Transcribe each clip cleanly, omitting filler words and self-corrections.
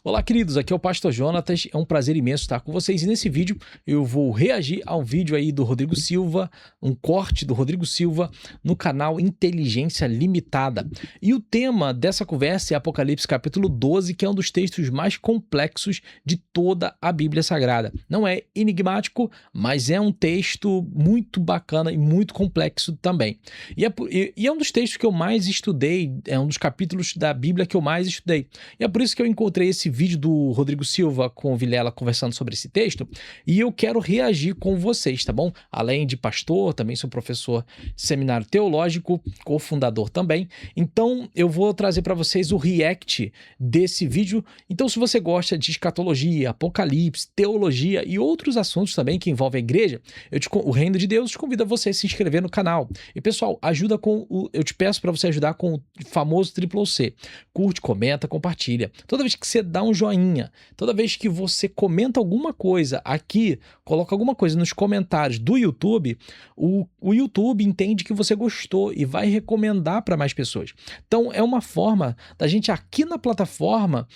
Olá, queridos, aqui é o Pastor Jonatas, é um prazer imenso estar com vocês e nesse vídeo eu vou reagir a um vídeo aí do Rodrigo Silva, um corte do Rodrigo Silva no canal Inteligência Limitada. E o tema dessa conversa é Apocalipse capítulo 12, que é um dos textos mais complexos de toda a Bíblia Sagrada. Não é enigmático, mas é um texto muito bacana e muito complexo também. E é um dos textos que eu mais estudei, é um dos capítulos da Bíblia que eu mais estudei. E é por isso que eu encontrei esse vídeo do Rodrigo Silva com o Vilela conversando sobre esse texto e eu quero reagir com vocês, tá bom? Além de pastor, também sou professor de seminário teológico, cofundador também. Então eu vou trazer para vocês o react desse vídeo. Então se você gosta de escatologia, apocalipse, teologia e outros assuntos também que envolvem a igreja, o reino de Deus, te convido a você se inscrever no canal. E pessoal, eu te peço para você ajudar com o famoso CCC. Curte, comenta, compartilha. Toda vez que você dá um joinha, toda vez que você comenta alguma coisa aqui, coloca alguma coisa nos comentários do YouTube, o YouTube entende que você gostou e vai recomendar para mais pessoas. Então é uma forma da gente aqui na plataforma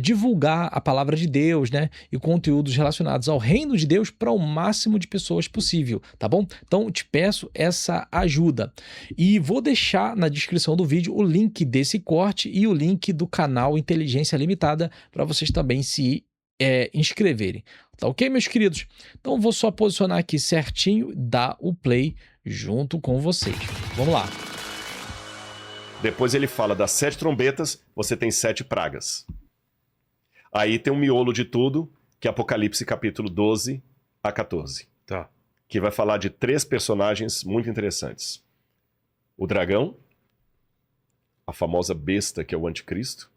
divulgar a palavra de Deus, né? E conteúdos relacionados ao reino de Deus para o máximo de pessoas possível, tá bom? Então te peço essa ajuda. E vou deixar na descrição do vídeo o link desse corte e o link do canal Inteligência Limitada para vocês também se inscreverem. Tá ok, meus queridos? Então vou só posicionar aqui certinho, dar o play junto com vocês. Vamos lá. Depois ele fala das 7 trombetas, você tem 7 pragas. Aí tem um miolo de tudo, que é Apocalipse capítulo 12 a 14. Tá. Que vai falar de 3 personagens muito interessantes. O dragão, a famosa besta que é o anticristo,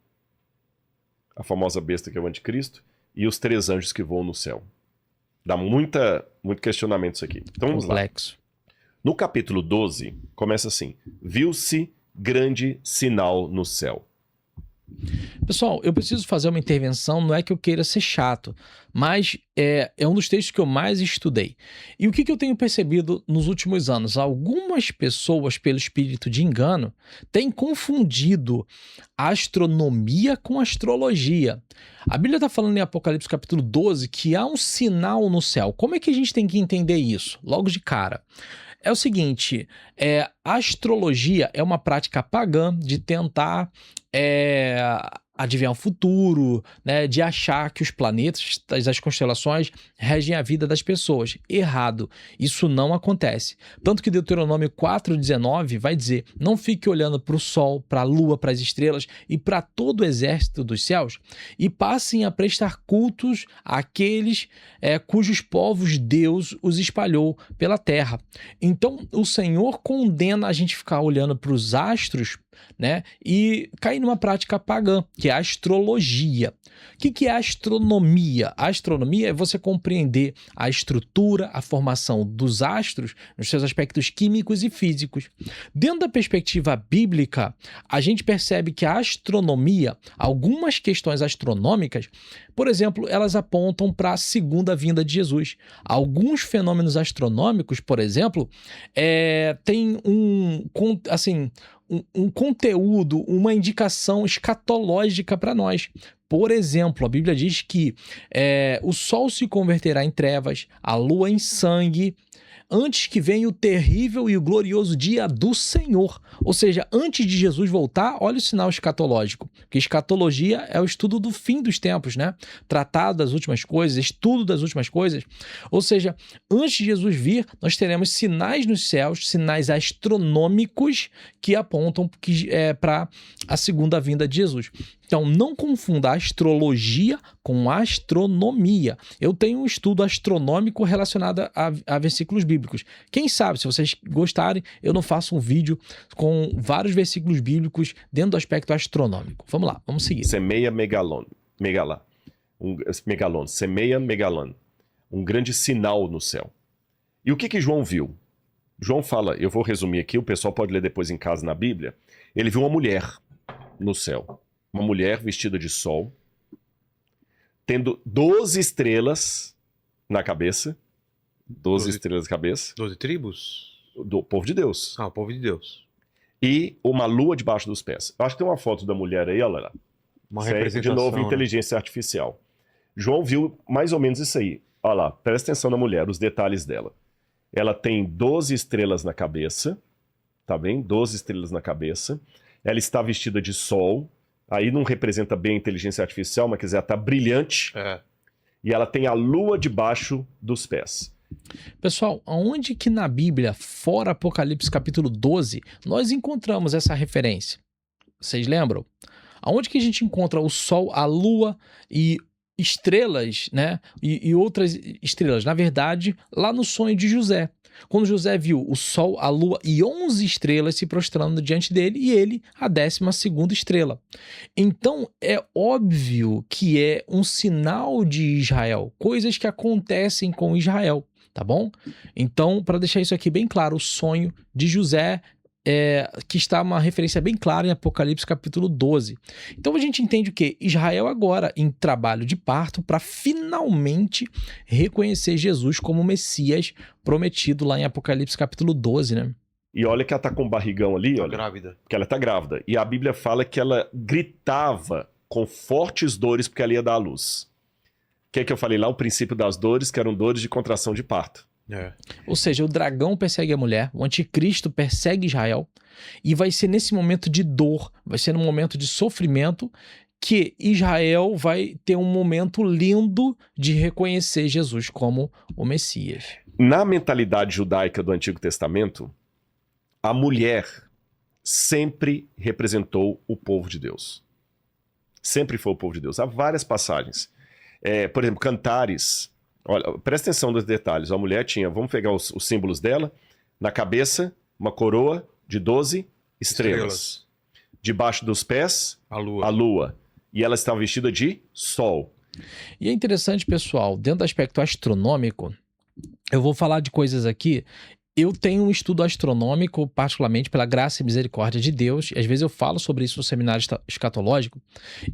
e os 3 anjos que voam no céu. Dá muito questionamento isso aqui. Então vamos lá. Complexo. No capítulo 12, começa assim: viu-se grande sinal no céu. Pessoal, eu preciso fazer uma intervenção, não é que eu queira ser chato, mas é um dos textos que eu mais estudei. E o que eu tenho percebido nos últimos anos? Algumas pessoas, pelo espírito de engano, têm confundido a astronomia com a astrologia. A Bíblia está falando em Apocalipse capítulo 12 que há um sinal no céu. Como é que a gente tem que entender isso? Logo de cara. É o seguinte, a astrologia é uma prática pagã de tentar adivinhar o futuro, né, de achar que os planetas, as constelações, regem a vida das pessoas. Errado. Isso não acontece. Tanto que Deuteronômio 4,19 vai dizer: não fique olhando para o sol, para a lua, para as estrelas e para todo o exército dos céus e passem a prestar cultos àqueles cujos povos Deus os espalhou pela terra. Então, o Senhor condena a gente ficar olhando para os astros, né, e cair numa prática pagã, que é a astrologia. O que é a astronomia? A astronomia é você compreender a estrutura, a formação dos astros nos seus aspectos químicos e físicos. Dentro da perspectiva bíblica, a gente percebe que a astronomia, algumas questões astronômicas, por exemplo, elas apontam para a segunda vinda de Jesus. Alguns fenômenos astronômicos, por exemplo, têm um conteúdo, uma indicação escatológica para nós. Por exemplo, a Bíblia diz que o sol se converterá em trevas, a lua em sangue, antes que venha o terrível e o glorioso dia do Senhor. Ou seja, antes de Jesus voltar, olha o sinal escatológico. Porque escatologia é o estudo do fim dos tempos, né? Tratado das últimas coisas, estudo das últimas coisas. Ou seja, antes de Jesus vir, nós teremos sinais nos céus, sinais astronômicos que apontam para a segunda vinda de Jesus. Então, não confunda a astrologia com a astronomia. Eu tenho um estudo astronômico relacionado a versículos bíblicos. Quem sabe, se vocês gostarem, eu não faço um vídeo com vários versículos bíblicos dentro do aspecto astronômico. Vamos lá, vamos seguir. Semeia megalon. Semeia megalon. Um grande sinal no céu. E o que João viu? João fala, eu vou resumir aqui, o pessoal pode ler depois em casa na Bíblia. Ele viu uma mulher no céu. Uma mulher vestida de sol, tendo 12 estrelas na cabeça. 12 estrelas na cabeça. 12 tribos? Do povo de Deus. Ah, o povo de Deus. E uma lua debaixo dos pés. Eu acho que tem uma foto da mulher aí, olha lá. Uma Certo? De representação, novo, né? inteligência artificial. João viu mais ou menos isso aí. Olha lá, presta atenção na mulher, os detalhes dela. Ela tem 12 estrelas na cabeça, tá bem? 12 estrelas na cabeça. Ela está vestida de sol. Aí não representa bem a inteligência artificial, mas quer dizer, ela está brilhante. É. E ela tem a lua debaixo dos pés. Pessoal, aonde que na Bíblia, fora Apocalipse capítulo 12, nós encontramos essa referência? Vocês lembram? Aonde que a gente encontra o Sol, a Lua e estrelas, né? E outras estrelas? Na verdade, lá no sonho de José. Quando José viu o Sol, a Lua e 11 estrelas se prostrando diante dele e ele a 12ª estrela. Então, é óbvio que é um sinal de Israel, coisas que acontecem com Israel, tá bom? Então, para deixar isso aqui bem claro, o sonho de José que está uma referência bem clara em Apocalipse capítulo 12. Então a gente entende o quê? Israel agora em trabalho de parto para finalmente reconhecer Jesus como Messias prometido lá em Apocalipse capítulo 12, né? E olha que ela tá com um barrigão ali, olha. Grávida. Porque ela tá grávida. E a Bíblia fala que ela gritava com fortes dores porque ela ia dar à luz. O que é que eu falei lá? O princípio das dores, que eram dores de contração de parto. É. Ou seja, o dragão persegue a mulher, o anticristo persegue Israel, e vai ser nesse momento de dor, vai ser num momento de sofrimento, que Israel vai ter um momento lindo de reconhecer Jesus como o Messias. Na mentalidade judaica do Antigo Testamento, a mulher sempre representou o povo de Deus. Sempre foi o povo de Deus. Há várias passagens. Por exemplo, Cantares. Olha, presta atenção nos detalhes. A mulher tinha, vamos pegar os símbolos dela, na cabeça, uma coroa de 12 estrelas. Debaixo dos pés, A lua. a lua. E ela estava vestida de sol. E é interessante, pessoal, dentro do aspecto astronômico, eu vou falar de coisas aqui. Eu tenho um estudo astronômico, particularmente pela graça e misericórdia de Deus, e às vezes eu falo sobre isso no seminário escatológico.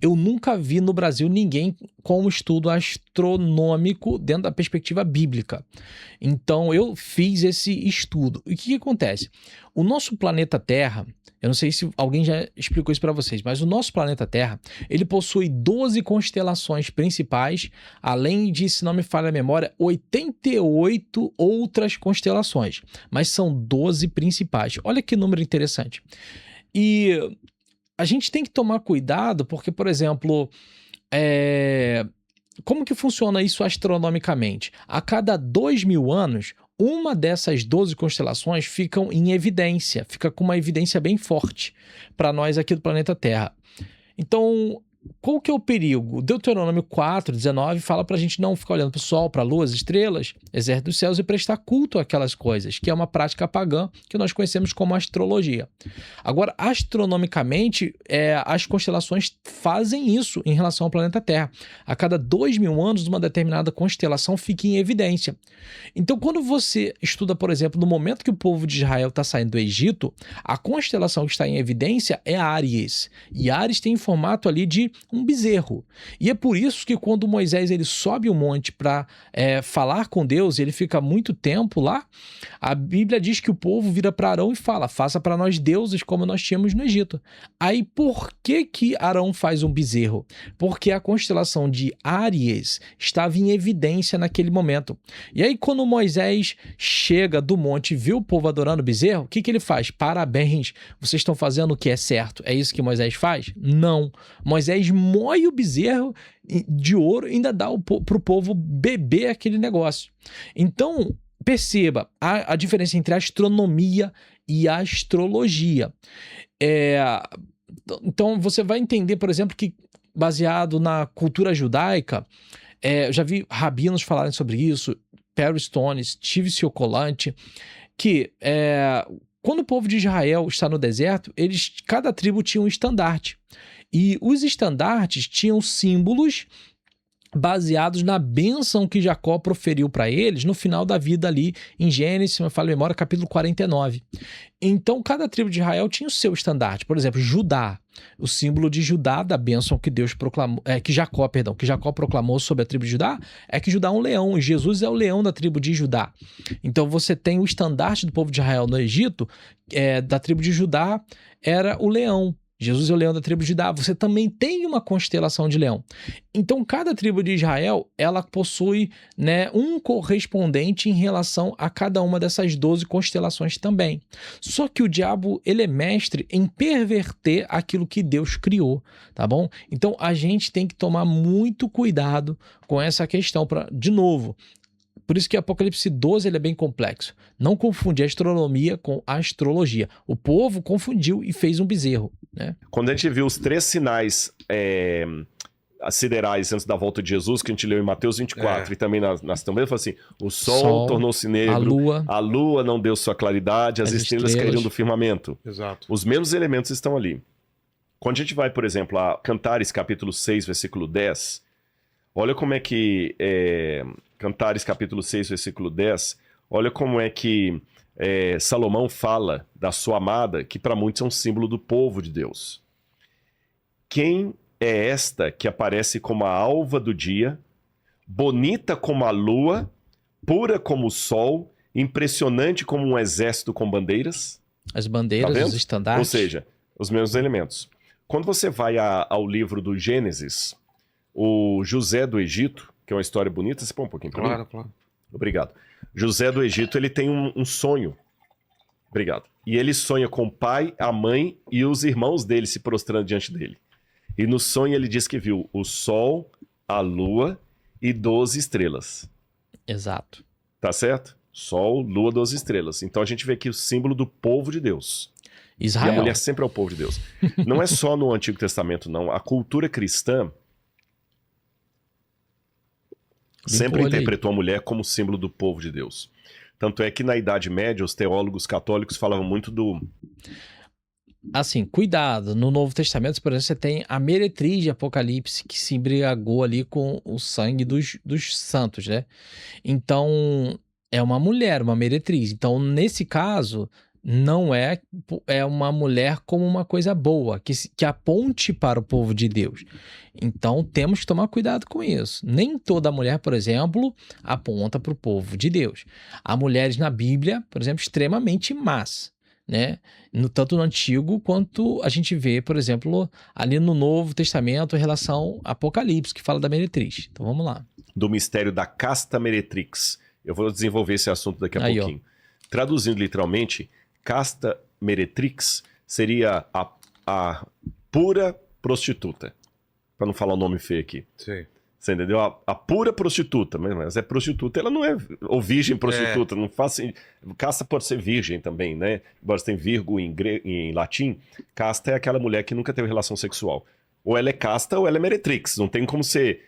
Eu nunca vi no Brasil ninguém com um estudo astronômico dentro da perspectiva bíblica. Então eu fiz esse estudo. E o que acontece? O nosso planeta Terra, eu não sei se alguém já explicou isso para vocês, mas o nosso planeta Terra, ele possui 12 constelações principais, além de, se não me falha a memória, 88 outras constelações, mas são 12 principais. Olha que número interessante. E a gente tem que tomar cuidado porque, por exemplo, como que funciona isso astronomicamente? A cada 2.000 anos, uma dessas 12 constelações ficam em evidência, fica com uma evidência bem forte para nós aqui do planeta Terra. Então, qual que é o perigo? Deuteronômio 4:19 fala para a gente não ficar olhando para o sol, para a lua, as estrelas, exército dos céus e prestar culto àquelas coisas, que é uma prática pagã que nós conhecemos como astrologia. Agora, astronomicamente, as constelações fazem isso em relação ao planeta Terra. A cada 2.000 anos, uma determinada constelação fica em evidência. Então, quando você estuda, por exemplo, no momento que o povo de Israel está saindo do Egito, a constelação que está em evidência é Áries. E Áries tem formato ali de um bezerro. E é por isso que quando Moisés ele sobe o monte para falar com Deus, ele fica muito tempo lá, a Bíblia diz que o povo vira para Arão e fala, faça para nós deuses como nós tínhamos no Egito. Aí por que Arão faz um bezerro? Porque a constelação de Áries estava em evidência naquele momento. E aí quando Moisés chega do monte e vê o povo adorando o bezerro, o que ele faz? Parabéns, vocês estão fazendo o que é certo. É isso que Moisés faz? Não. Moisés moe o bezerro de ouro e ainda dá para o povo beber aquele negócio. Então, perceba a diferença entre astronomia e astrologia. Então, você vai entender, por exemplo, que baseado na cultura judaica, eu já vi rabinos falarem sobre isso, Perry Stone, Steve Ciocolante, que quando o povo de Israel está no deserto, cada tribo tinha um estandarte. E os estandartes tinham símbolos baseados na bênção que Jacó proferiu para eles no final da vida ali em Gênesis, se me falha a memória, capítulo 49. Então, cada tribo de Israel tinha o seu estandarte. Por exemplo, Judá, o símbolo de Judá, da bênção que Deus proclamou, que Jacó proclamou sobre a tribo de Judá, é que Judá é um leão, e Jesus é o leão da tribo de Judá. Então, você tem o estandarte do povo de Israel no Egito, da tribo de Judá, era o leão. Jesus é o leão da tribo de Judá, você também tem uma constelação de leão. Então, cada tribo de Israel, ela possui, né, um correspondente em relação a cada uma dessas 12 constelações também. Só que o diabo, ele é mestre em perverter aquilo que Deus criou, tá bom? Então, a gente tem que tomar muito cuidado com essa questão, de novo. Por isso que Apocalipse 12 ele é bem complexo. Não confundir a astronomia com a astrologia. O povo confundiu e fez um bezerro, né? Quando a gente viu os 3 sinais siderais antes da volta de Jesus, que a gente leu em Mateus 24 e também nas também, falou assim, o sol tornou-se negro, a lua não deu sua claridade, as estrelas caíram do firmamento. Exato. Os mesmos elementos estão ali. Quando a gente vai, por exemplo, a Cantares capítulo 6, versículo 10, olha como é que... Cantares capítulo 6, versículo 10, olha como é que Salomão fala da sua amada, que para muitos é um símbolo do povo de Deus. Quem é esta que aparece como a alva do dia, bonita como a lua, pura como o sol, impressionante como um exército com bandeiras? As bandeiras, Tá os estandartes. Ou seja, os mesmos elementos. Quando você vai ao livro do Gênesis, o José do Egito, que é uma história bonita, você põe um pouquinho para mim? Claro. Obrigado. José do Egito, ele tem um sonho. Obrigado. E ele sonha com o pai, a mãe e os irmãos dele se prostrando diante dele. E no sonho ele diz que viu o sol, a lua e 12 estrelas. Exato. Tá certo? Sol, lua, 12 estrelas. Então a gente vê aqui o símbolo do povo de Deus. Israel. E a mulher sempre é o povo de Deus. Não é só no Antigo Testamento, não. A cultura cristã sempre interpretou a mulher como símbolo do povo de Deus. Tanto é que na Idade Média, os teólogos católicos falavam muito do... Assim, cuidado. No Novo Testamento, por exemplo, você tem a meretriz de Apocalipse, que se embriagou ali com o sangue dos santos, né? Então, é uma mulher, uma meretriz. Então, nesse caso... não é uma mulher como uma coisa boa, que aponte para o povo de Deus. Então, temos que tomar cuidado com isso. Nem toda mulher, por exemplo, aponta para o povo de Deus. Há mulheres na Bíblia, por exemplo, extremamente más, né? Tanto no Antigo quanto a gente vê, por exemplo, ali no Novo Testamento em relação a Apocalipse, que fala da meretriz. Então, vamos lá. Do mistério da casta meretrix. Eu vou desenvolver esse assunto daqui a pouquinho. Traduzindo literalmente... Casta meretrix seria a pura prostituta. Para não falar o nome feio aqui. Sim. Você entendeu? A pura prostituta. Mas é prostituta, ela não é... Ou virgem prostituta. Não faz, casta pode ser virgem também, né? Embora você tenha virgo em latim, casta é aquela mulher que nunca teve relação sexual. Ou ela é casta ou ela é meretrix. Não tem como ser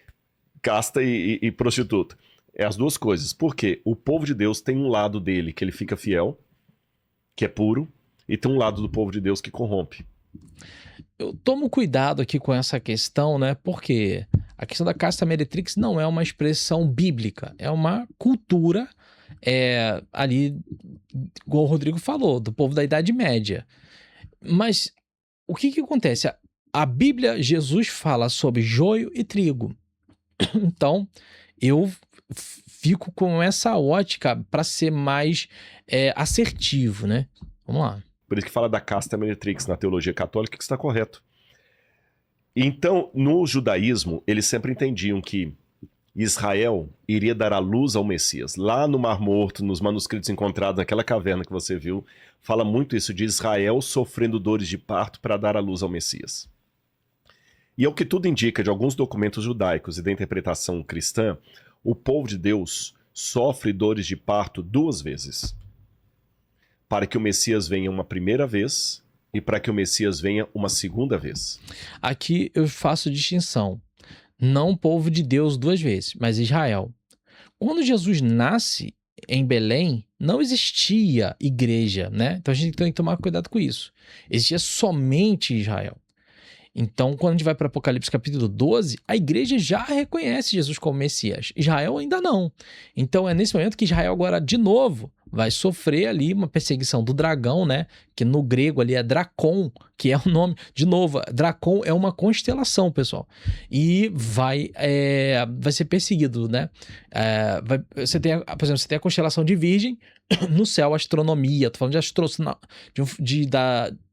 casta e prostituta. É as duas coisas. Porque o povo de Deus tem um lado dele que ele fica fiel, que é puro, e tem um lado do povo de Deus que corrompe. Eu tomo cuidado aqui com essa questão, né? Porque a questão da casta meretrix não é uma expressão bíblica, é uma cultura ali, igual o Rodrigo falou, do povo da Idade Média. Mas o que acontece? A Bíblia, Jesus fala sobre joio e trigo. Então, eu fico com essa ótica para ser mais assertivo, né? Vamos lá. Por isso que fala da casta meretrix na teologia católica, que está correto. Então, no judaísmo, eles sempre entendiam que Israel iria dar à luz ao Messias. Lá no Mar Morto, nos manuscritos encontrados naquela caverna que você viu, fala muito isso de Israel sofrendo dores de parto para dar à luz ao Messias. E ao que tudo indica de alguns documentos judaicos e da interpretação cristã, o povo de Deus sofre dores de parto 2 vezes. Para que o Messias venha uma primeira vez e para que o Messias venha uma segunda vez. Aqui eu faço distinção. Não o povo de Deus 2 vezes, mas Israel. Quando Jesus nasce em Belém, não existia igreja, né? Então a gente tem que tomar cuidado com isso. Existia somente Israel. Então, quando a gente vai para Apocalipse capítulo 12, a igreja já reconhece Jesus como Messias. Israel ainda não. Então, é nesse momento que Israel agora, de novo, vai sofrer ali uma perseguição do dragão, né? Que no grego ali é Dracon, que é o nome... De novo, Dracon é uma constelação, pessoal. E vai ser perseguido, né? Você tem, por exemplo, você tem a constelação de Virgem no céu, astronomia. Tô falando de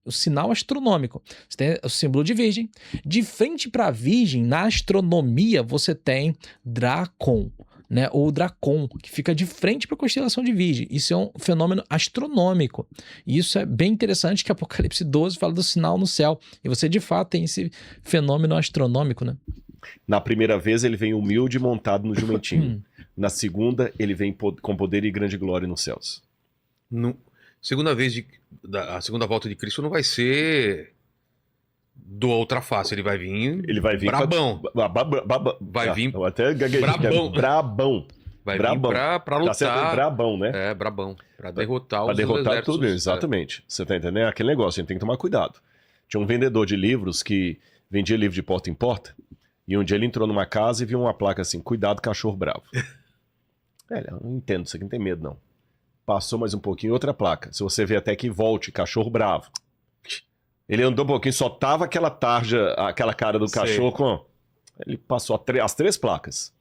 o sinal astronômico. Você tem o símbolo de virgem. De frente para a virgem, na astronomia, você tem Dracon, né? Ou Dracon, que fica de frente para a constelação de Virgem. Isso é um fenômeno astronômico. E isso é bem interessante, que Apocalipse 12 fala do sinal no céu. E você, de fato, tem esse fenômeno astronômico, né? Na primeira vez ele vem humilde montado no jumentinho. Na segunda ele vem com poder e grande glória nos céus. Segunda vez a segunda volta de Cristo não vai ser do outra face, ele vai vir brabão. Vai vir até brabão. Brabão. Vai vir pra lutar. Tá sendo brabão, né? É, brabão. Pra derrotar pra os derrotar exércitos. Tudo, exatamente. Você tá entendendo? É aquele negócio, a gente tem que tomar cuidado. Tinha um vendedor de livros que vendia livro de porta em porta, e um dia ele entrou numa casa e viu uma placa assim, cuidado, cachorro bravo. Eu não entendo, isso aqui não tem medo, não. Passou mais um pouquinho, outra placa. Se você vê até que volte, cachorro bravo. Ele andou um pouquinho, só tava aquela tarja, aquela cara do cachorro com... Ele passou as 3 placas.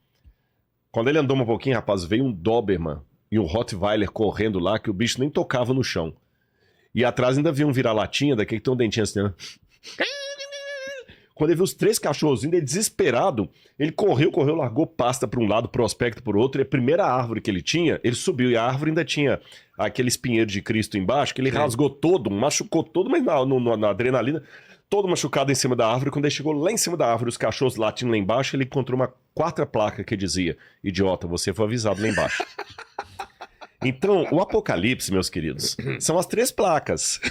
Quando ele andou um pouquinho, rapaz, veio um Doberman e um Rottweiler correndo lá, que o bicho nem tocava no chão. E atrás ainda vinha um vira-latinha, daquele que tem um dentinho assim, né? Quando ele viu os 3 cachorros vindo, ele desesperado, ele correu, largou pasta para um lado, prospecto por outro, e a primeira árvore que ele tinha, ele subiu, e a árvore ainda tinha aquele espinheiro de Cristo embaixo, que ele rasgou todo, machucou todo, mas na adrenalina, todo machucado em cima da árvore. Quando ele chegou lá em cima da árvore, os cachorros latindo lá embaixo, ele encontrou uma 4ª placa que dizia, idiota, você foi avisado lá embaixo. Então, o Apocalipse, meus queridos, são as 3 placas.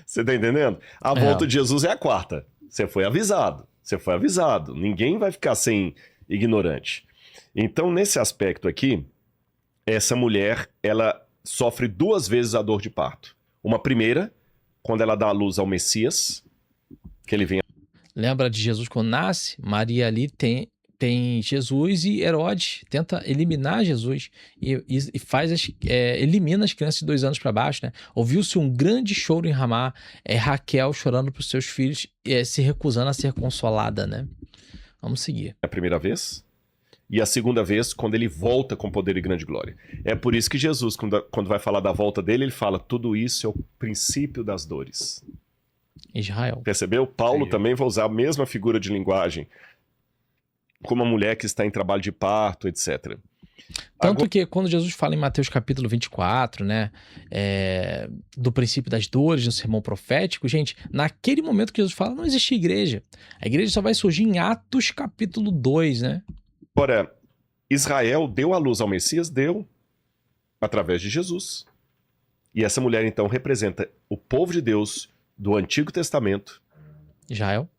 Você tá entendendo? A volta de Jesus é a 4ª. Você foi avisado. Ninguém vai ficar sem ignorante. Então, nesse aspecto aqui, essa mulher, ela sofre 2 vezes a dor de parto. Uma primeira, quando ela dá à luz ao Messias, que ele vem... Lembra de Jesus quando nasce? Maria ali tem Jesus, e Herodes tenta eliminar Jesus e elimina as crianças de 2 anos para baixo, né? Ouviu-se um grande choro em Ramá, Raquel chorando para os seus filhos, se recusando a ser consolada, né? Vamos seguir. A primeira vez, e a segunda vez, quando ele volta com poder e grande glória. É por isso que Jesus, quando vai falar da volta dele, ele fala, tudo isso é o princípio das dores. Israel. Percebeu? Paulo também vai usar a mesma figura de linguagem, como uma mulher que está em trabalho de parto, etc. Tanto que quando Jesus fala em Mateus capítulo 24, né, do princípio das dores, no sermão profético, gente, naquele momento que Jesus fala, não existia igreja. A igreja só vai surgir em Atos capítulo 2, né? Ora, Israel deu à luz ao Messias, deu através de Jesus. E essa mulher, então, representa o povo de Deus do Antigo Testamento. Israel.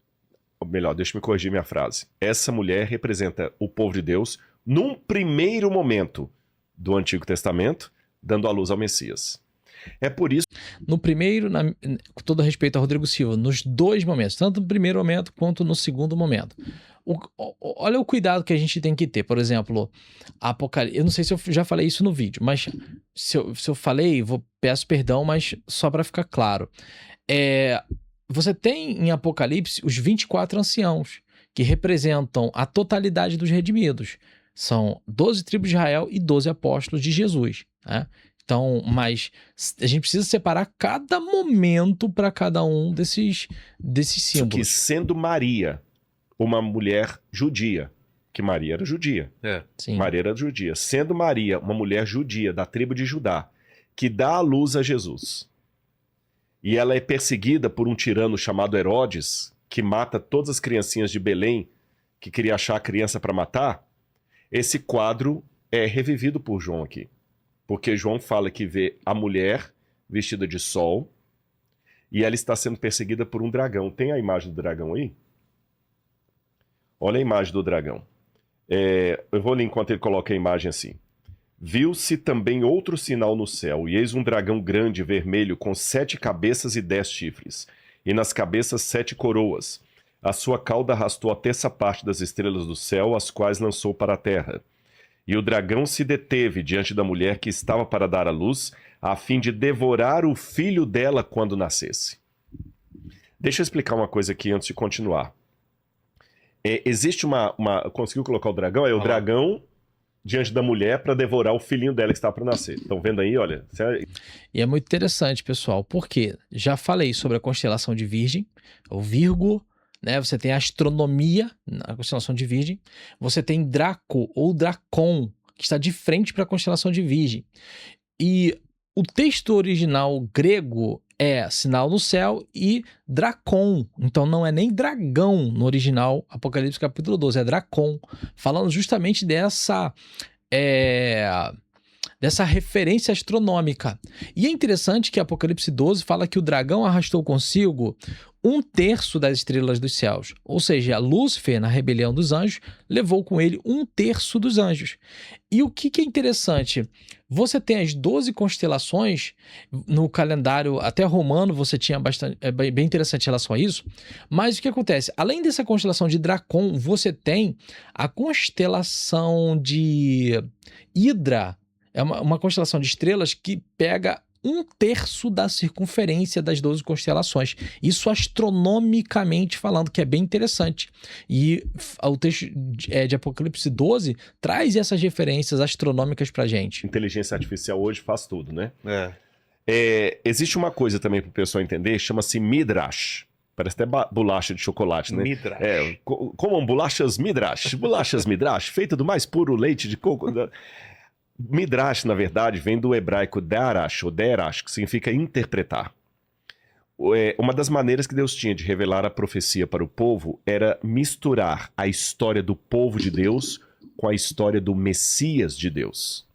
Ou melhor, deixa eu me corrigir minha frase. Essa mulher representa o povo de Deus num primeiro momento do Antigo Testamento, dando à luz ao Messias. É por isso... No primeiro, com todo respeito a Rodrigo Silva, nos 2 momentos, tanto no primeiro momento quanto no segundo momento. Olha o cuidado que a gente tem que ter. Por exemplo, Apocalipse... Eu não sei se eu já falei isso no vídeo, mas se eu falei, peço perdão, mas só para ficar claro. Você tem em Apocalipse os 24 anciãos, que representam a totalidade dos redimidos. São 12 tribos de Israel e 12 apóstolos de Jesus, né? Então, mas a gente precisa separar cada momento para cada um desses símbolos. Que sendo Maria uma mulher judia, que Maria era judia. Sim. Maria era judia. Sendo Maria uma mulher judia da tribo de Judá, que dá à luz a Jesus, e ela é perseguida por um tirano chamado Herodes, que mata todas as criancinhas de Belém, que queria achar a criança para matar, esse quadro é revivido por João aqui. Porque João fala que vê a mulher vestida de sol, e ela está sendo perseguida por um dragão. Tem a imagem do dragão aí? Olha a imagem do dragão. Eu vou ler enquanto ele coloca a imagem assim. Viu-se também outro sinal no céu, e eis um dragão grande vermelho com 7 cabeças e 10 chifres, e nas cabeças 7 coroas. A sua cauda arrastou a terça parte das estrelas do céu, as quais lançou para a terra. E o dragão se deteve diante da mulher que estava para dar à luz, a fim de devorar o filho dela quando nascesse. Deixa eu explicar uma coisa aqui antes de continuar. Existe uma... Conseguiu colocar o dragão? O dragão diante da mulher para devorar o filhinho dela que está para nascer. Estão vendo aí, olha? E é muito interessante, pessoal, porque já falei sobre a constelação de Virgem, o Virgo, né? Você tem a astronomia na constelação de Virgem, você tem Draco ou Dracon, que está de frente para a constelação de Virgem. E o texto original grego é sinal no céu e Dracon. Então não é nem dragão no original, Apocalipse capítulo 12, é Dracon. Falando justamente dessa referência astronômica. E é interessante que Apocalipse 12 fala que o dragão arrastou consigo 1/3 das estrelas dos céus. Ou seja, Lúcifer, na rebelião dos anjos, levou com ele 1/3 dos anjos. E o que é interessante? Você tem as 12 constelações no calendário até romano, você tinha bem interessante em relação a isso. Mas o que acontece? Além dessa constelação de Dracon, você tem a constelação de Hidra. É uma constelação de estrelas que pega 1/3 da circunferência das 12 constelações. Isso astronomicamente falando, que é bem interessante. E o texto de Apocalipse 12 traz essas referências astronômicas pra gente. Inteligência artificial hoje faz tudo, né? Existe uma coisa também pro pessoal entender, chama-se Midrash. Parece até bolacha de chocolate, né? Midrash. Comam bolachas Midrash. Bolachas Midrash, feita do mais puro leite de coco. Midrash, na verdade, vem do hebraico darash, ou derash, que significa interpretar. Uma das maneiras que Deus tinha de revelar a profecia para o povo era misturar a história do povo de Deus com a história do Messias de Deus.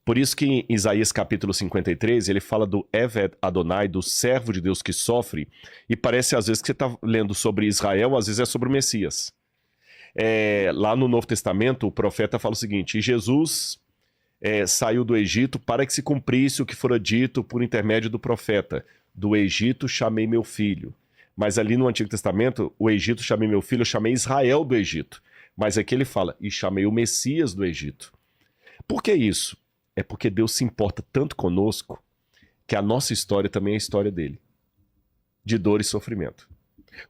Por isso que em Isaías capítulo 53, ele fala do Eved Adonai, do servo de Deus que sofre, e parece às vezes que você está lendo sobre Israel, às vezes é sobre o Messias. Lá no Novo Testamento, o profeta fala o seguinte: Jesus saiu do Egito para que se cumprisse o que fora dito por intermédio do profeta. Do Egito chamei meu filho. Mas ali no Antigo Testamento, o Egito chamei meu filho, eu chamei Israel do Egito. Mas aqui ele fala, e chamei o Messias do Egito. Por que isso? É porque Deus se importa tanto conosco que a nossa história também é a história dele. De dor e sofrimento.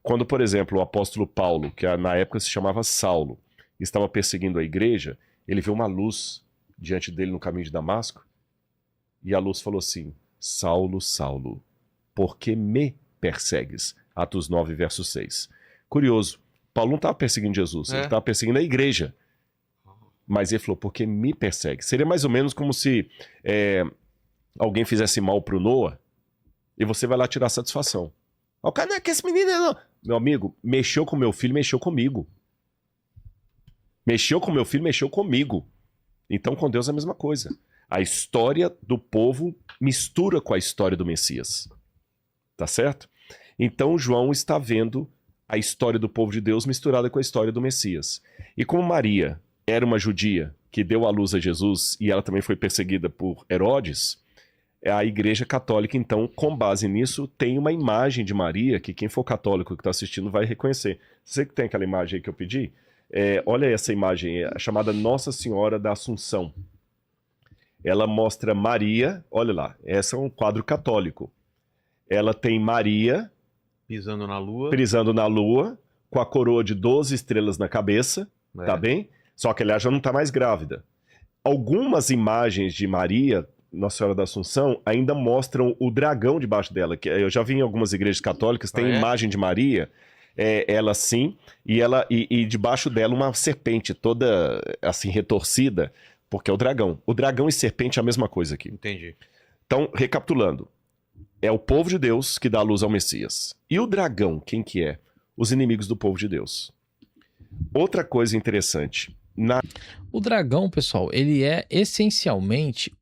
Quando, por exemplo, o apóstolo Paulo, que na época se chamava Saulo, estava perseguindo a igreja, ele viu uma luz diante dele no caminho de Damasco, e a luz falou assim: Saulo, Saulo, por que me persegues? Atos 9, verso 6. Curioso, Paulo não estava perseguindo Jesus, ele estava perseguindo a igreja. Mas ele falou, por que me persegue? Seria mais ou menos como se alguém fizesse mal para o Noah, e você vai lá tirar satisfação. O cara, não é que esse menino não. Meu amigo, mexeu com meu filho, mexeu comigo. Mexeu com meu filho, mexeu comigo. Então com Deus é a mesma coisa. A história do povo mistura com a história do Messias. Tá certo? Então João está vendo a história do povo de Deus misturada com a história do Messias. E como Maria era uma judia que deu à luz a Jesus e ela também foi perseguida por Herodes, a Igreja Católica, então, com base nisso, tem uma imagem de Maria que quem for católico que está assistindo vai reconhecer. Você que tem aquela imagem aí que eu pedi? Olha essa imagem, chamada Nossa Senhora da Assunção. Ela mostra Maria, olha lá, esse é um quadro católico. Ela tem Maria pisando na lua, com a coroa de 12 estrelas na cabeça, tá bem? Só que ela já não está mais grávida. Algumas imagens de Maria, Nossa Senhora da Assunção, ainda mostram o dragão debaixo dela. Que eu já vi em algumas igrejas católicas, tem imagem de Maria, ela assim, e debaixo dela uma serpente toda assim retorcida, porque é o dragão. O dragão e serpente é a mesma coisa aqui. Entendi. Então, recapitulando, é o povo de Deus que dá a luz ao Messias. E o dragão, quem que é? Os inimigos do povo de Deus. Outra coisa interessante. O dragão, pessoal, ele é essencialmente...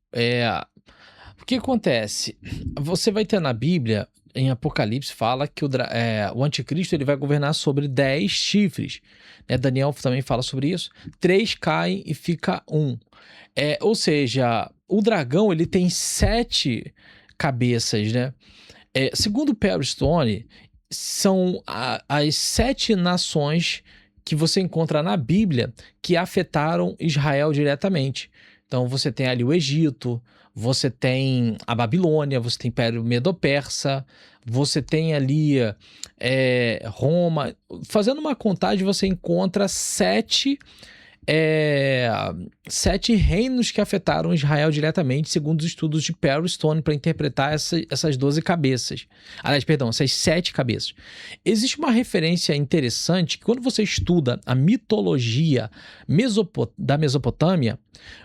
O que acontece? Você vai ter na Bíblia, em Apocalipse, fala que o anticristo ele vai governar sobre 10 chifres. Daniel também fala sobre isso. 3 caem e fica 1. Ou seja, o dragão ele tem 7 cabeças, né? Segundo Perry Stone, são as 7 nações que você encontra na Bíblia que afetaram Israel diretamente. Então você tem ali o Egito, você tem a Babilônia, você tem o Império Medo-Persa, você tem ali Roma. Fazendo uma contagem, você encontra 7 7 reinos que afetaram Israel diretamente, segundo os estudos de Perry Stone, para interpretar essas 12 cabeças. Aliás, perdão, essas 7 cabeças. Existe uma referência interessante que quando você estuda a mitologia da Mesopotâmia,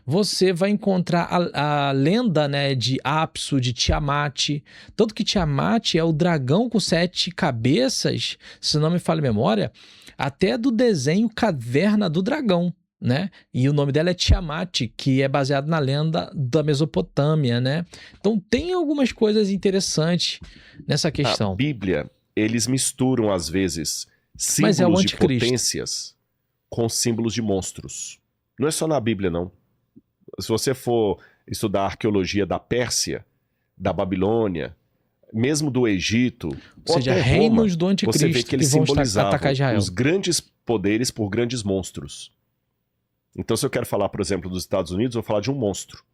você vai encontrar a lenda, né, de Apsu, de Tiamat. Tanto que Tiamat é o dragão com 7 cabeças, se não me falha a memória, até do desenho Caverna do Dragão, né? E o nome dela é Tiamat, que é baseado na lenda da Mesopotâmia, né? Então tem algumas coisas interessantes nessa questão. A Bíblia, eles misturam às vezes símbolos de potências com símbolos de monstros. Não é só na Bíblia, não. Se você for estudar a arqueologia da Pérsia, da Babilônia, mesmo do Egito, ou seja, reinos do anticristo, você vê que eles simbolizavam atacar Israel. Os grandes poderes por grandes monstros. Então, se eu quero falar, por exemplo, dos Estados Unidos, eu vou falar de um monstro.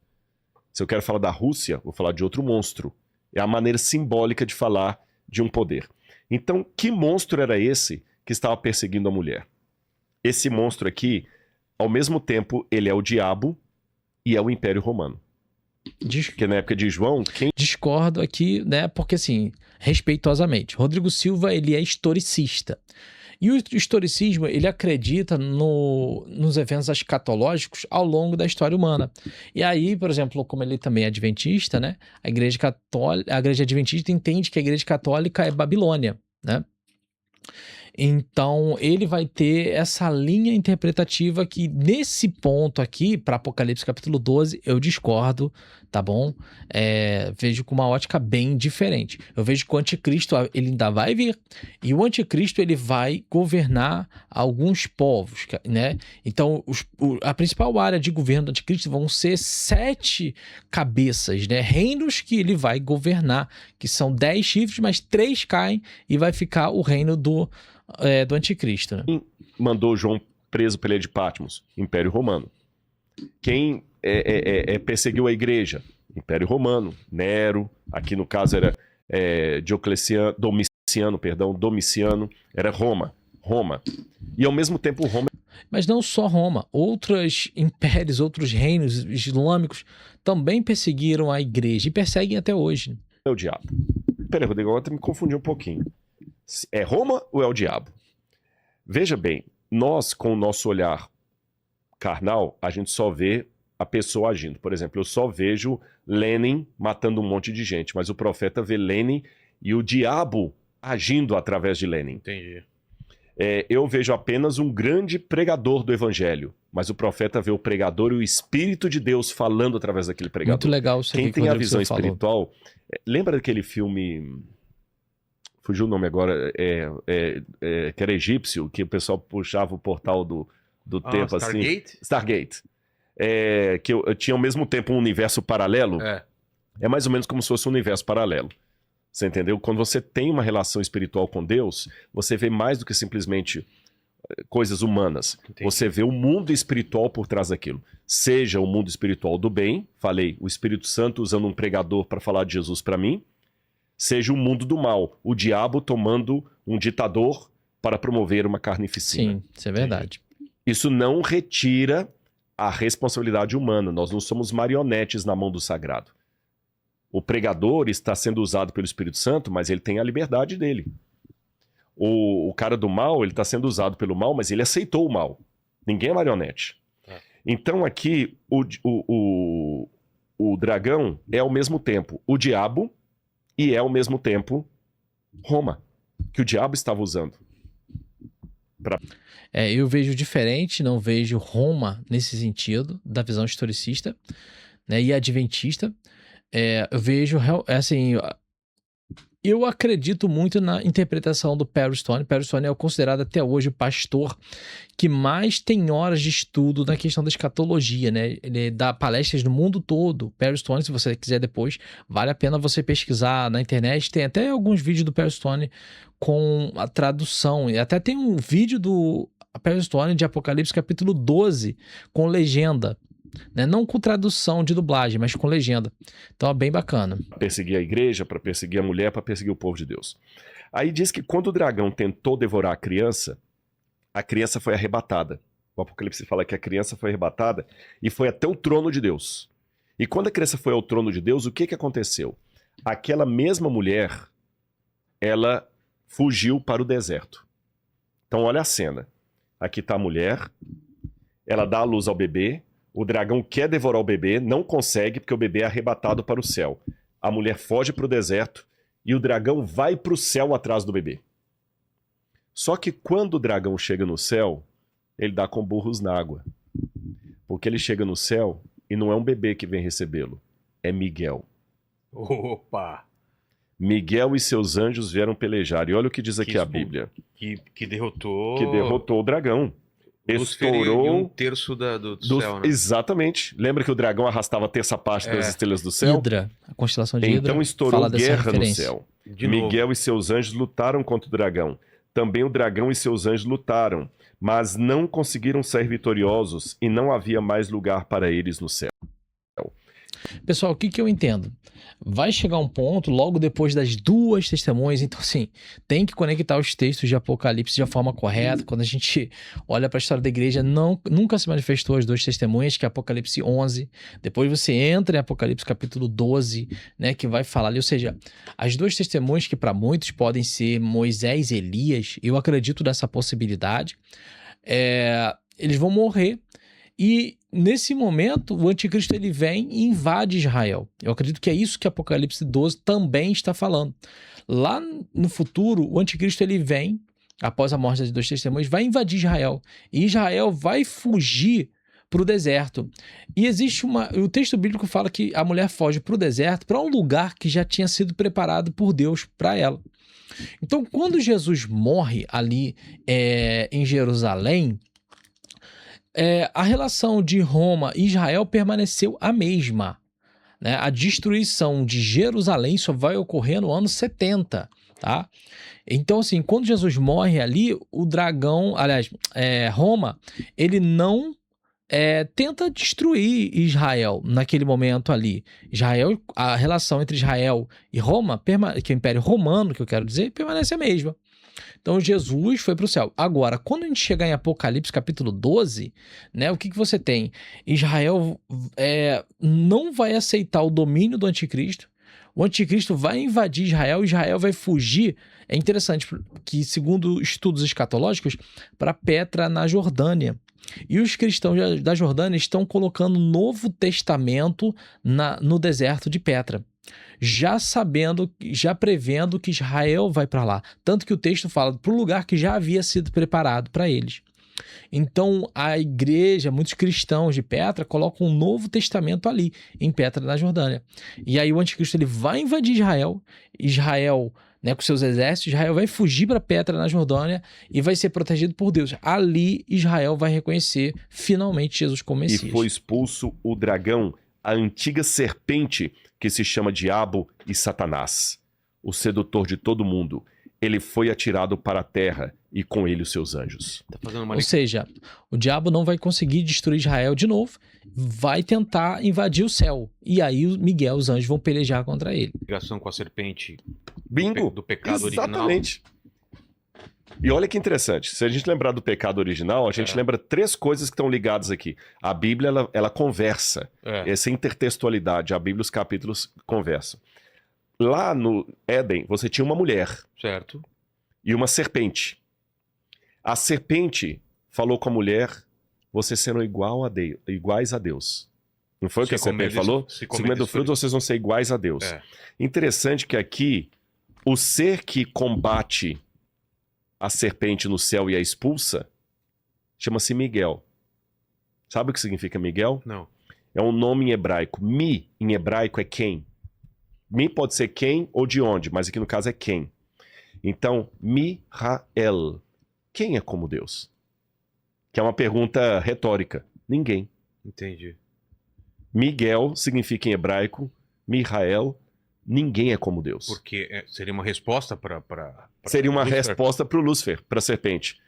Se eu quero falar da Rússia, vou falar de outro monstro. É a maneira simbólica de falar de um poder. Então, que monstro era esse que estava perseguindo a mulher? Esse monstro aqui, ao mesmo tempo, ele é o diabo e é o Império Romano. Porque na época de João, Discordo aqui, né? Porque assim, respeitosamente, Rodrigo Silva, ele é historicista. E o historicismo, ele acredita nos eventos escatológicos ao longo da história humana. E aí, por exemplo, como ele também é adventista, né? A igreja adventista entende que a igreja católica é Babilônia, né? Então, ele vai ter essa linha interpretativa que, nesse ponto aqui, para Apocalipse capítulo 12, eu discordo, tá bom? Vejo com uma ótica bem diferente. Eu vejo que o anticristo, ele ainda vai vir, e o anticristo, ele vai governar alguns povos, né? Então, a principal área de governo do anticristo vão ser 7 cabeças, né? Reinos que ele vai governar, que são 10 chifres, mas 3 caem e vai ficar o reino do anticristo, né? Quem mandou João preso pela ilha de Patmos? Império Romano. Quem perseguiu a igreja? Império Romano. Nero, aqui no caso era Domiciano, era Roma. E ao mesmo tempo Roma... Mas não só Roma, outros impérios, outros reinos islâmicos também perseguiram a igreja e perseguem até hoje. É o diabo. Peraí, Rodrigo, agora me confundi um pouquinho. É Roma ou é o diabo? Veja bem, nós, com o nosso olhar carnal, a gente só vê a pessoa agindo. Por exemplo, eu só vejo Lenin matando um monte de gente, mas o profeta vê Lenin e o diabo agindo através de Lenin. Entendi. Eu vejo apenas um grande pregador do evangelho, mas o profeta vê o pregador e o Espírito de Deus falando através daquele pregador. Muito legal isso aqui. Quem tem a visão espiritual... Lembra daquele filme... Fugiu o nome agora, que era egípcio, que o pessoal puxava o portal do tempo Stargate? assim. Stargate. Que eu tinha ao mesmo tempo um universo paralelo. É mais ou menos como se fosse um universo paralelo. Você entendeu? Quando você tem uma relação espiritual com Deus, você vê mais do que simplesmente coisas humanas. Entendi. Você vê o mundo espiritual por trás daquilo. Seja o mundo espiritual do bem, falei, o Espírito Santo usando um pregador para falar de Jesus para mim, seja o mundo do mal, o diabo tomando um ditador para promover uma carnificina. Sim, isso é verdade. Isso não retira a responsabilidade humana. Nós não somos marionetes na mão do sagrado. O pregador está sendo usado pelo Espírito Santo, mas ele tem a liberdade dele. O cara do mal, ele está sendo usado pelo mal, mas ele aceitou o mal. Ninguém é marionete. Então aqui, o dragão é ao mesmo tempo o diabo e é ao mesmo tempo Roma, que o diabo estava usando. Eu vejo diferente, não vejo Roma nesse sentido, da visão historicista, né, e adventista. Eu vejo, assim, eu acredito muito na interpretação do Perry Stone. Perry Stone é considerado até hoje o pastor que mais tem horas de estudo na questão da escatologia, né? Ele dá palestras no mundo todo. Perry Stone, se você quiser depois, vale a pena você pesquisar na internet. Tem até alguns vídeos do Perry Stone com a tradução. E até tem um vídeo do Perry Stone de Apocalipse capítulo 12 com legenda. Né? Não com tradução de dublagem, mas com legenda. Então é bem bacana. Para perseguir a igreja, para perseguir a mulher, para perseguir o povo de Deus. Aí diz que quando o dragão tentou devorar a criança foi arrebatada. O Apocalipse fala que a criança foi arrebatada e foi até o trono de Deus. E quando a criança foi ao trono de Deus, o que aconteceu? Aquela mesma mulher, ela fugiu para o deserto. Então olha a cena. Aqui está a mulher, ela dá a luz ao bebê, o dragão quer devorar o bebê, não consegue porque o bebê é arrebatado para o céu. A mulher foge para o deserto e o dragão vai para o céu atrás do bebê. Só que quando o dragão chega no céu, ele dá com burros na água. Porque ele chega no céu e não é um bebê que vem recebê-lo, é Miguel. Opa! Miguel e seus anjos vieram pelejar. E olha o que diz aqui a Bíblia. Que derrotou... Que derrotou o dragão. Estourou um terço do céu, né? Exatamente. Lembra que o dragão arrastava a terça parte das estrelas do céu? Hidra, a constelação de Hidra. Então estourou guerra no céu. Miguel e seus anjos lutaram contra o dragão. Também o dragão e seus anjos lutaram, mas não conseguiram sair vitoriosos e não havia mais lugar para eles no céu. Pessoal, o que eu entendo? Vai chegar um ponto, logo depois das duas testemunhas, então assim, tem que conectar os textos de Apocalipse de forma correta. Quando a gente olha para a história da igreja, nunca se manifestou as duas testemunhas, que é Apocalipse 11. Depois você entra em Apocalipse capítulo 12, né, que vai falar ali, ou seja, as duas testemunhas que para muitos podem ser Moisés e Elias, eu acredito nessa possibilidade, eles vão morrer. E nesse momento, o anticristo ele vem e invade Israel. Eu acredito que é isso que Apocalipse 12 também está falando. Lá no futuro, o anticristo ele vem, após a morte das duas testemunhas, vai invadir Israel. E Israel vai fugir para o deserto. E existe o texto bíblico fala que a mulher foge para o deserto, para um lugar que já tinha sido preparado por Deus para ela. Então, quando Jesus morre ali em Jerusalém, a relação de Roma e Israel permaneceu a mesma, né? A destruição de Jerusalém só vai ocorrer no ano 70, tá? Então, assim, quando Jesus morre ali, o dragão, aliás, Roma, ele não tenta destruir Israel naquele momento ali. Israel, a relação entre Israel e Roma, que é o Império Romano, que eu quero dizer, permanece a mesma. Então Jesus foi para o céu. Agora, quando a gente chegar em Apocalipse capítulo 12, né, o que você tem? Israel não vai aceitar o domínio do anticristo. O anticristo vai invadir Israel, Israel vai fugir. É interessante que, segundo estudos escatológicos, para Petra, na Jordânia. E os cristãos da Jordânia estão colocando o Novo Testamento no deserto de Petra, já prevendo que Israel vai para lá. Tanto que o texto fala para o lugar que já havia sido preparado para eles. Então, a igreja, muitos cristãos de Petra, colocam um Novo Testamento ali, em Petra, na Jordânia. E aí o anticristo ele vai invadir Israel, né, com seus exércitos, Israel vai fugir para Petra, na Jordânia, e vai ser protegido por Deus. Ali, Israel vai reconhecer finalmente Jesus como Messias. E foi expulso o dragão, a antiga serpente, que se chama Diabo e Satanás, o sedutor de todo mundo. Ele foi atirado para a terra e com ele os seus anjos. Ou seja, o diabo não vai conseguir destruir Israel de novo, vai tentar invadir o céu. E aí Miguel e os anjos vão pelejar contra ele. Ligação com a serpente. Bingo! Do pecado Exatamente. Original. E olha que interessante, se a gente lembrar do pecado original, a gente lembra três coisas que estão ligadas aqui. A Bíblia, ela conversa, essa intertextualidade, a Bíblia, os capítulos conversam. Lá no Éden, você tinha uma mulher. Certo. E uma serpente. A serpente falou com a mulher, vocês serão iguais a Deus. Não foi o que a serpente falou? Se comer do fruto, vocês vão ser iguais a Deus. Interessante que aqui, o ser que combate a serpente no céu e a expulsa, chama-se Miguel. Sabe o que significa Miguel? Não. É um nome em hebraico. Mi, em hebraico, é quem. Mi pode ser quem ou de onde, mas aqui no caso é quem. Então, Mi-ra-el. Quem é como Deus? Que é uma pergunta retórica. Ninguém. Entendi. Miguel significa em hebraico, Mi-ra-el, ninguém é como Deus. Porque seria uma resposta para seria uma resposta para o Lúcifer, para a serpente.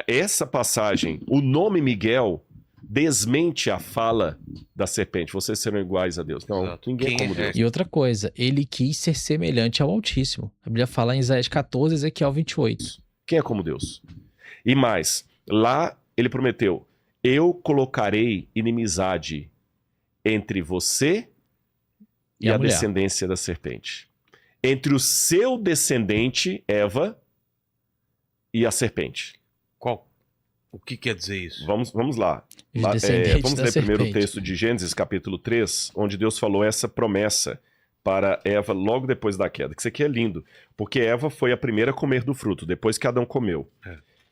Essa passagem, o nome Miguel desmente a fala da serpente. Vocês serão iguais a Deus. Não, ninguém é como Deus. E outra coisa, ele quis ser semelhante ao Altíssimo. A Bíblia fala em Isaías 14, Ezequiel 28. Quem é como Deus? E mais, lá ele prometeu, eu colocarei inimizade entre você e a descendência da serpente. Entre o seu descendente, Eva, e a serpente. Qual? O que quer dizer isso? Vamos lá. Vamos ler primeiro o texto de Gênesis, capítulo 3, onde Deus falou essa promessa para Eva logo depois da queda. Que isso aqui é lindo, porque Eva foi a primeira a comer do fruto, depois que Adão comeu.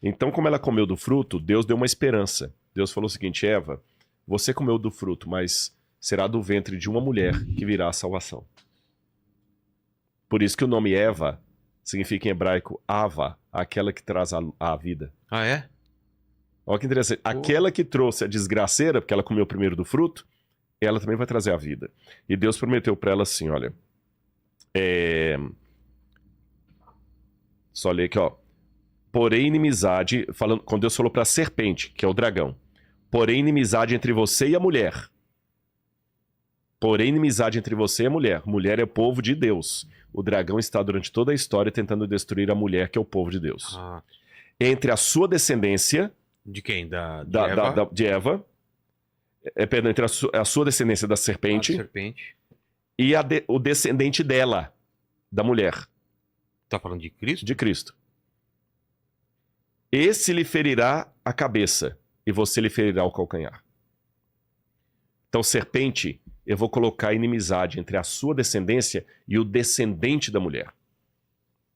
Então, como ela comeu do fruto, Deus deu uma esperança. Deus falou o seguinte: Eva, você comeu do fruto, mas será do ventre de uma mulher que virá a salvação. Por isso que o nome Eva significa em hebraico Ava, aquela que traz a vida. Ah, é? Olha que interessante. Aquela que trouxe a desgraceira, porque ela comeu primeiro do fruto, ela também vai trazer a vida. E Deus prometeu para ela assim, olha... Só ler aqui, ó. Porém, inimizade... Quando Deus falou para a serpente, que é o dragão. Porém, inimizade entre você e a mulher. Porém, inimizade entre você e a mulher. Mulher é povo de Deus. O dragão está durante toda a história tentando destruir a mulher, que é o povo de Deus. Entre a sua descendência... De quem? De Eva? De Eva. Perdão, entre a sua descendência da serpente. E o descendente dela, da mulher. Tá falando de Cristo? De Cristo. Esse lhe ferirá a cabeça e você lhe ferirá o calcanhar. Então, serpente, eu vou colocar inimizade entre a sua descendência e o descendente da mulher.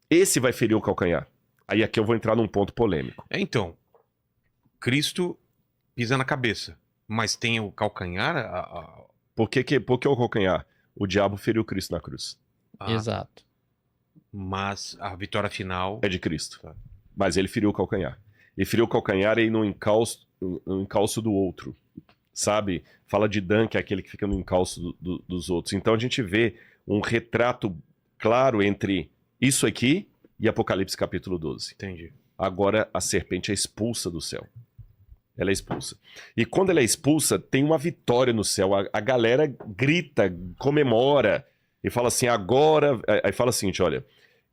Esse vai ferir o calcanhar. Aí aqui eu vou entrar num ponto polêmico. Então, Cristo pisa na cabeça, mas tem o calcanhar? Por que o calcanhar? O diabo feriu Cristo na cruz. Exato. Mas a vitória final... É de Cristo. Tá. Mas ele feriu o calcanhar. Ele feriu o calcanhar e no encalço do outro. Sabe? Fala de Dan, que é aquele que fica no encalço dos outros. Então a gente vê um retrato claro entre isso aqui e Apocalipse capítulo 12. Entendi. Agora a serpente é expulsa do céu. Ela é expulsa. E quando ela é expulsa, tem uma vitória no céu. A galera grita, comemora e fala assim, agora... Aí fala assim, olha,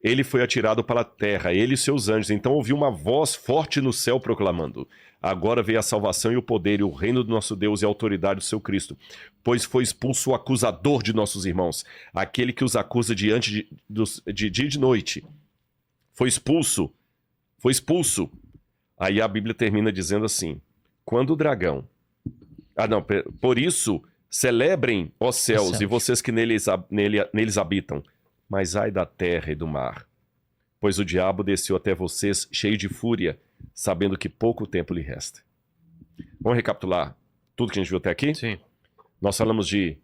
ele foi atirado para a terra, ele e seus anjos. Então ouviu uma voz forte no céu proclamando, agora veio a salvação e o poder e o reino do nosso Deus e a autoridade do seu Cristo. Pois foi expulso o acusador de nossos irmãos, aquele que os acusa diante de dia e de noite. Foi expulso. Aí a Bíblia termina dizendo assim, quando o dragão... Por isso, celebrem, ó céus, e vocês que neles habitam, mas ai da terra e do mar, pois o diabo desceu até vocês cheio de fúria, sabendo que pouco tempo lhe resta. Vamos recapitular tudo que a gente viu até aqui? Sim. Nós falamos de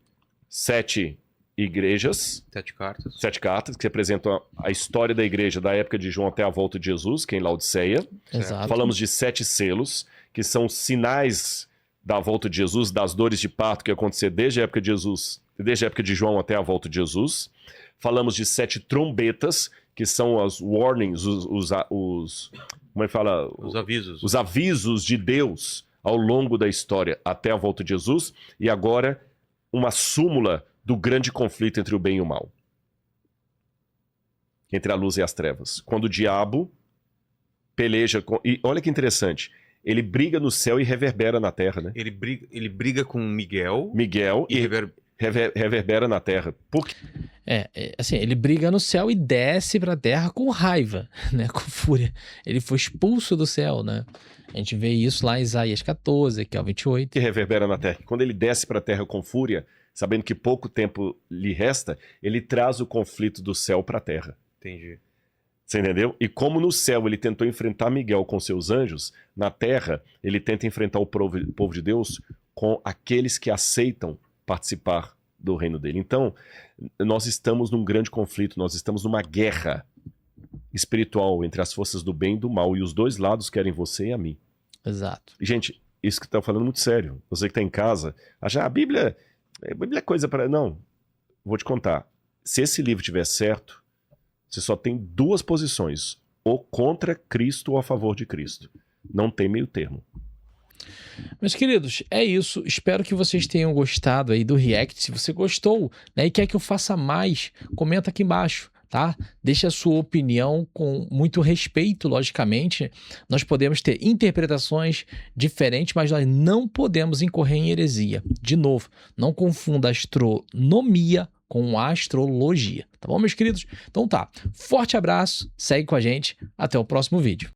7 igrejas. 7 cartas que representam a história da igreja da época de João até a volta de Jesus, que é em Laodiceia. Exato. Falamos de 7 selos, que são sinais da volta de Jesus, das dores de parto que ia acontecer desde a época de Jesus, desde a época de João até a volta de Jesus. Falamos de 7 trombetas, que são as warnings, como é que fala? Os avisos. Os avisos de Deus ao longo da história até a volta de Jesus. E agora, uma súmula do grande conflito entre o bem e o mal. Entre a luz e as trevas. Quando o diabo peleja com... E olha que interessante. Ele briga no céu e reverbera na terra, né? Ele briga com Miguel e reverbera na terra. Por quê? Assim, ele briga no céu e desce pra terra com raiva, né? Com fúria. Ele foi expulso do céu, né? A gente vê isso lá em Isaías 14, que é o 28. Que reverbera na terra. Quando ele desce pra terra com fúria, sabendo que pouco tempo lhe resta, ele traz o conflito do céu pra terra. Entendi. Você entendeu? E como no céu ele tentou enfrentar Miguel com seus anjos, na terra ele tenta enfrentar o povo de Deus com aqueles que aceitam participar do reino dele. Então, nós estamos num grande conflito, nós estamos numa guerra espiritual entre as forças do bem e do mal, e os dois lados querem você e a mim. Exato. Gente, isso que tá falando é muito sério. Você que tá em casa, acha a Bíblia é coisa para... Não, vou te contar. Se esse livro tiver certo, você só tem 2 posições, ou contra Cristo ou a favor de Cristo. Não tem meio termo. Meus queridos, é isso. Espero que vocês tenham gostado aí do React. Se você gostou, né, e quer que eu faça mais, comenta aqui embaixo. tá? Deixe a sua opinião com muito respeito, logicamente. Nós podemos ter interpretações diferentes, mas nós não podemos incorrer em heresia. De novo, não confunda astronomia com astrologia, tá bom, meus queridos? Então tá, forte abraço, segue com a gente, até o próximo vídeo.